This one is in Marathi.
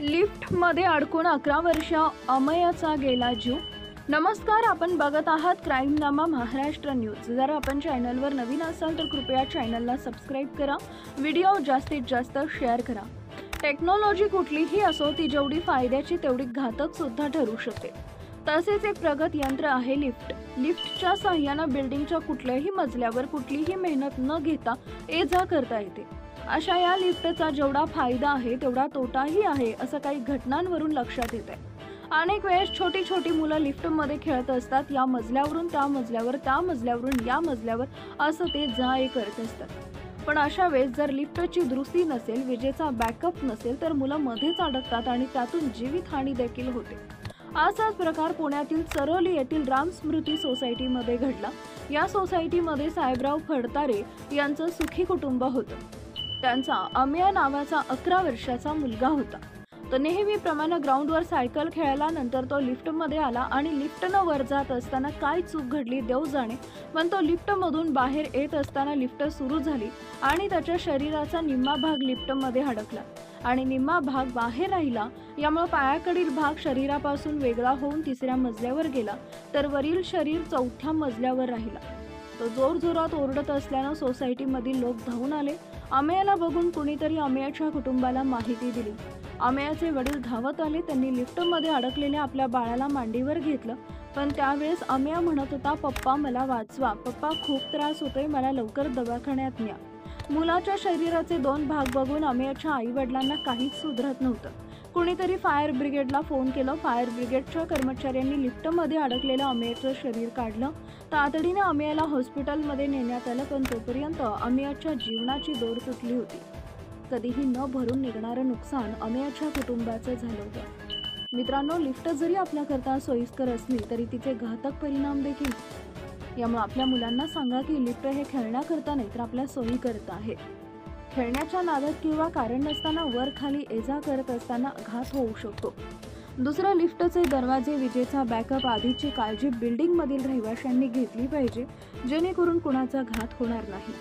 लिफ्टमध्ये अडकून 11 वर्ष अमयाचा गेला जीव। नमस्कार, आपण बघत आहात क्राईमनामा महाराष्ट्र न्यूज। जर आपण चॅनलवर नवीन असाल तर कृपया चॅनलला सबस्क्राइब करा, व्हिडिओ जास्तीत जास्त शेअर करा। टेक्नॉलॉजी कुठलीही असो ती जेवढी फायद्याची तेवढी घातक सुद्धा ठरू शकते। तसेच एक प्रगत यंत्र आहे लिफ्ट। लिफ्टच्या सहाय्याने बिल्डिंगच्या कुठल्याही मजल्यावर कुठलीही मेहनत न घेता ये-जा करता येते। अशा या लिफ्टचा जेवढा फायदा आहे तेवढा तोटाही आहे असं काही घटनांवरून लक्षात येते। अनेक वेळेस छोटी छोटी मुलं लिफ्टमध्ये खेळत असतात। या मजल्यावरून त्या मजल्यावर, त्या मजल्यावरून या मजल्यावर असं ते जा-ये करत असतात। पण अशा वेळेस जर लिफ्टची दुरुस्ती नसेल, विजेचा बॅकअप नसेल तर मुलं मध्येच अडकतात आणि त्यातून जीवितहानी देखील होते। असाच प्रकार पुण्यातील चरोली येथील राम स्मृती सोसायटीमध्ये घडला। या सोसायटीमध्ये साहेबराव फडतारे यांचं सुखी कुटुंब होतं। त्यांचा अमया नावाचा 11 वर्षाचा मुलगा होता। तो नेहमीप्रमाणे ग्राउंडवर सायकल खेळायला, नंतर तो लिफ्टमध्ये आला आणि लिफ्टनं वर जात असताना काय चूक घडली देव जाणे, पण तो लिफ्टमधून बाहेर येत असताना लिफ्ट सुरू झाली आणि त्याच्या शरीराचा निम्मा भाग लिफ्टमध्ये अडकला आणि निम्मा भाग बाहेर राहिला। यामुळे पायाकडील भाग शरीरापासून वेगळा होऊन 3ऱ्या मजल्यावर गेला, तर वरील शरीर 4थ्या मजल्यावर राहिला। तो जोरजोरात ओरडत असल्यानं सोसायटीमधील लोक धावून आले। अमयाला बघून कुणीतरी अमयाच्या कुटुंबाला माहिती दिली। अमयाचे वडील धावत आले। त्यांनी लिफ्टमध्ये अडकलेल्या आपल्या बाळाला मांडीवर घेतलं, पण त्यावेळेस अमया म्हणत होता, पप्पा मला वाचवा, पप्पा खूप त्रास होतोय, मला लवकर दवाखान्यात न्या। मुलाच्या शरीराचे 2 भाग बघून अमयाच्या आई वडिलांना काहीच सुधरत नव्हतं। कुणीतरी फायर ब्रिगेडला फोन केलं। फायर ब्रिगेडच्या कर्मचाऱ्यांनी लिफ्टमध्ये अडकलेलं अमयाचं शरीर काढलं। तातडीने अमयाला हॉस्पिटलमध्ये नेण्यात आलं, पण तोपर्यंत अमयाच्या जीवनाची दोर तुटली होती। कधीही न भरून निघणारं नुकसान अमयाच्या कुटुंबाचं झालं होतं। मित्रांनो, लिफ्ट जरी आपल्याकरता सोयीस्कर असली तरी तिचे घातक परिणाम देखील। यामुळे आपल्या मुलांना सांगा की लिफ्ट हे खेळण्याकरता नाही तर आपल्या सोयीकरता आहे। खेळण्याच्या नादात किंवा कारण नसताना वर खाली ये-जा करत असताना घात होऊ शकतो। दुसरं, लिफ्टचे दरवाजे, विजेचा बॅकअप आदीची काळजी बिल्डिंगमधील रहिवाशांनी घेतली पाहिजे, जेणेकरून कुणाचा घात होणार नाही।